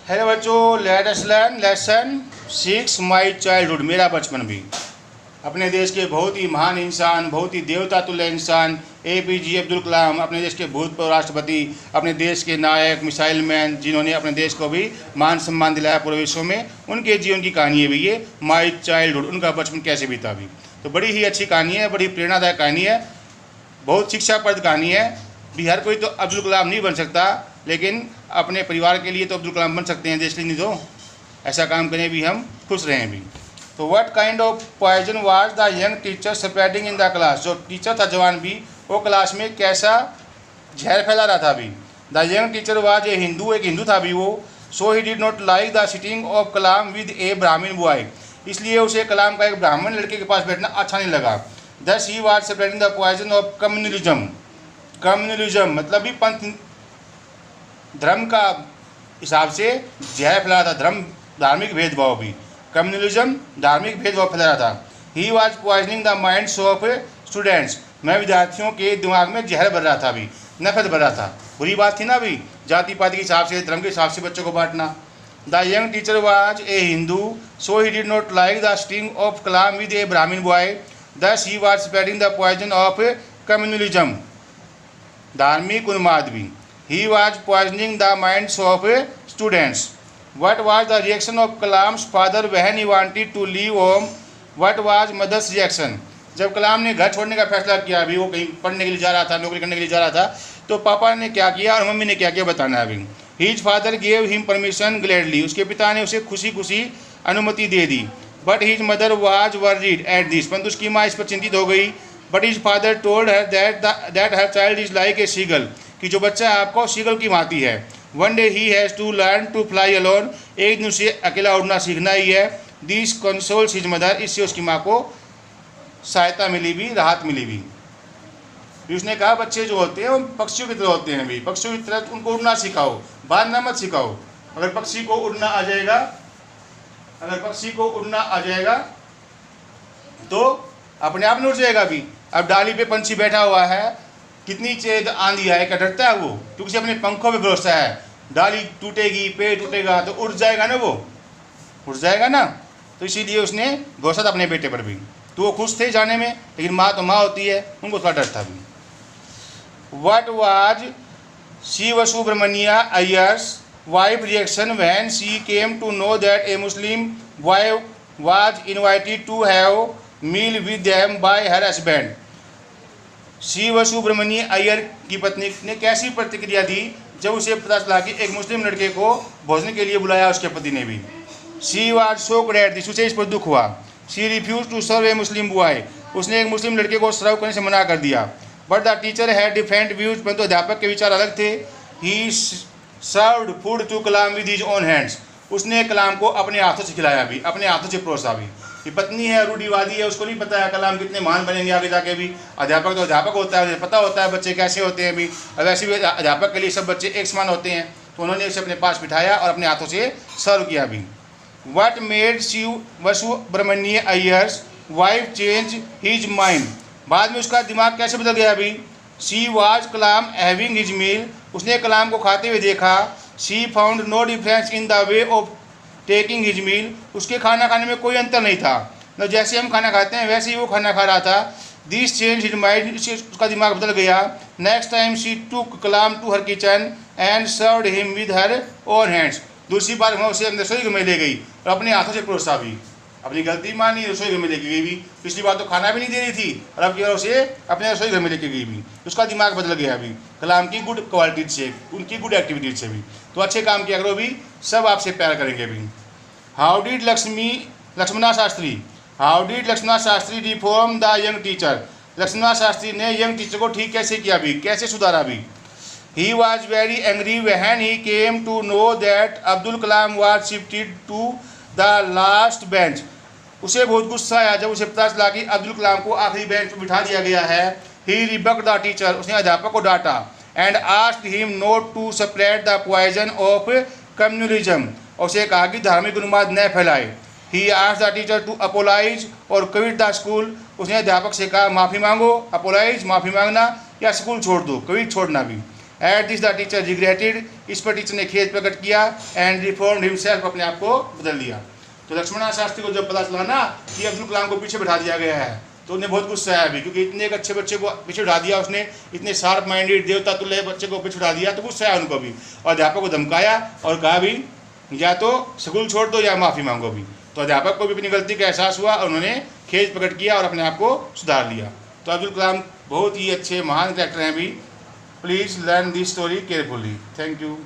Hello बच्चों, let us learn lesson 6 my childhood. मेरा बचपन भी। अपने देश के बहुत ही महान इंसान, बहुत ही देवता तुल्य इंसान APJ अब्दुल कलाम, अपने देश के भूतपूर्व राष्ट्रपति, अपने देश के नायक, मिसाइल मैन, जिन्होंने अपने देश को भी मान सम्मान दिलाया पूरे विश्व में, उनके जीवन की कहानी है भी ये माई चाइल्डहुड। उनका बचपन कैसे बीता भी। तो बड़ी ही अच्छी कहानी है, बड़ी प्रेरणादायक कहानी है, बहुत शिक्षाप्रद कहानी है भी। हर कोई तो अब्दुल कलाम नहीं बन सकता, लेकिन अपने परिवार के लिए तो अब्दुल कलाम बन सकते हैं, देश के लिए नहीं तो ऐसा काम करें भी, हम खुश रहें भी। तो what kind of poison was the young teacher spreading in the class. जो टीचर था जवान भी, वो क्लास में कैसा जहर फैला रहा था भी। The young teacher was a Hindu, एक हिंदू था भी वो। So he did not like the sitting of Kalam with a Brahmin boy, इसलिए उसे कलाम का एक ब्राह्मण लड़के के पास बैठना अच्छा नहीं लगा। Thus he was spreading the poison of communalism. Communalism मतलब भी पंथ धर्म का हिसाब से जहर फैला था, धर्म धार्मिक भेदभाव भी। कम्युनलिज्म धार्मिक भेदभाव फैला रहा था। He was poisoning the minds of students, मैं विद्यार्थियों के दिमाग में जहर भर रहा था भी, नफरत भर रहा था। बुरी बात थी ना भी, जाति पाति के हिसाब से, धर्म के हिसाब से बच्चों को बांटना। The young teacher was a Hindu, so he did not like the sting of Kalam with a Brahmin boy. Thus he was spreading the poison of communalism, धार्मिक उन्माद भी। He was poisoning the minds of students. What was the reaction of Kalam's father when he wanted to leave home? What was mother's reaction? जब कलाम ने घर छोड़ने का फैसला किया, अभी वो कहीं पढ़ने के लिए जा रहा था, नौकरी करने के लिए जा रहा था, तो पापा ने क्या किया और मम्मी ने क्या किया बताना है अभी। His father gave him permission gladly. उसके पिता ने उसे खुशी खुशी अनुमति दे दी। But his mother was worried at this. परंतु उसकी माँ इस पर चिंतित हो गई। But his father told her that her child is like a seagull, कि जो बच्चा है आपको सीगल की भांति है। One day he has to learn to fly alone, एक दिन उसे अकेला उड़ना सीखना ही है। दिस कंसोल्स हिज मदर, इससे उसकी माँ को सहायता मिली भी, राहत मिली भी। उसने कहा बच्चे जो होते हैं वो पक्षियों की तरह होते हैं भी, पक्षियों की तरह उनको उड़ना सिखाओ, बांधना मत सिखाओ। अगर पक्षी को उड़ना आ जाएगा, अगर पक्षी को उड़ना आ जाएगा तो अपने आप नहीं उड़ जाएगा भी। अब डाली पे पंछी बैठा हुआ है, कितनी तेज आंधी आए, क्या डरता है वो, क्योंकि उसे अपने पंखों पे भरोसा है। डाली टूटेगी, पेड़ टूटेगा तो उड़ जाएगा ना, वो उड़ जाएगा ना। तो इसीलिए उसने भरोसा था अपने बेटे पर भी। तो वो खुश थे जाने में, लेकिन माँ तो माँ होती है, उनको थोड़ा डर था भी। What was Shiv Subramanya Iyer's wife reaction when she came to know that a Muslim boy was invited to have meal with them by her husband. Shiv Subramanya Iyer की पत्नी ने कैसी प्रतिक्रिया दी जब उसे पता चला कि एक मुस्लिम लड़के को भोजन के लिए बुलाया उसके पति ने भी। She was shocked at this, उसे इस पर दुख हुआ। She refuse to serve a Muslim boy, उसने एक मुस्लिम लड़के को सर्व करने से मना कर दिया। But the teacher had different views, परंतु अध्यापक के विचार अलग थे। He served food to Kalam with his own hands, उसने कलाम को अपने हाथों से खिलाया भी, अपने हाथों से परोसा भी। ये पत्नी है, रूढ़िवादी है, उसको नहीं पता है कलाम कितने महान बनेंगे आगे जाके भी। अध्यापक तो अध्यापक होता है, उन्हें पता होता है बच्चे कैसे होते हैं भी। और वैसे भी अध्यापक के लिए सब बच्चे एक समान होते हैं, तो उन्होंने उसे अपने पास बिठाया और अपने हाथों से सर्व किया भी। What made Shiv Subramania Iyer's wife change his mind, बाद में उसका दिमाग कैसे बदल गया अभी। She was Kalam having his meal, उसने कलाम को खाते हुए देखा। She found no difference in the way of taking his meal, उसके खाना खाने में कोई अंतर नहीं था, न जैसे हम खाना खाते हैं वैसे ही वो खाना खा रहा था। दिस चेंज हिज माइंड, उसका दिमाग बदल गया। Next time she took Kalam to her kitchen and served him with her own hands, दूसरी बार वह उसे रसोई घर में ले गई और अपने हाथों से परोसा भी। अपनी गलती मानी, रसोई घर में लेके गई भी। पिछली बार तो खाना भी नहीं दे रही थी और अब उसे अपने रसोई घर में लेके गई भी। उसका दिमाग बदल गया अभी कलाम की गुड क्वालिटीज से, उनकी गुड एक्टिविटीज से भी। तो अच्छे काम किया करो भी, सब आपसे प्यार करेंगे भी। How did Lakshmana Shastri reform the young teacher, Lakshmana Shastri ने यंग टीचर को ठीक कैसे किया भी, कैसे सुधारा भी। He was very angry when he came to know that Abdul Kalam was shifted to the last bench, उसे बहुत गुस्सा आया जब उसे पता चला कि अब्दुल कलाम को आखिरी बेंच पर बिठा दिया गया है। ही रिबक्ड द टीचर, उसने अध्यापक को डांटा। And asked him not to spread the poison of communalism, और उसे कहा कि धार्मिक उन्माद न फैलाए। He asked the teacher to apologise और क्विट द स्कूल, उसने अध्यापक से कहा माफ़ी मांगो, अपोलाइज माफ़ी मांगना, या स्कूल छोड़ दो, क्विट छोड़ना भी। At this the teacher regretted इस पर टीचर ने खेद प्रकट किया एंड रिफॉर्म्ड हिमसेल्फ, अपने आप को बदल लिया। तो लक्ष्मणा शास्त्री को जब पता चला ना कि अब्दुल कलाम को पीछे बैठा दिया गया है तो उन्हें बहुत गुस्सा आया भी, क्योंकि इतने एक अच्छे बच्चे को पीछे उठा दिया उसने, इतने शार्प माइंडेड देवता तुल्य बच्चे को पीछे उठा दिया, तो गुस्सा आया उनको भी। और अध्यापक को धमकाया और कहा भी या तो स्कूल छोड़ दो या माफ़ी मांगो भी। तो अध्यापक को भी अपनी गलती का एहसास हुआ और उन्होंने खेद प्रकट किया और अपने आप को सुधार लिया। तो अब्दुल कलाम बहुत ही अच्छे महान कैरेक्टर हैं भी। Please learn this story carefully. Thank you.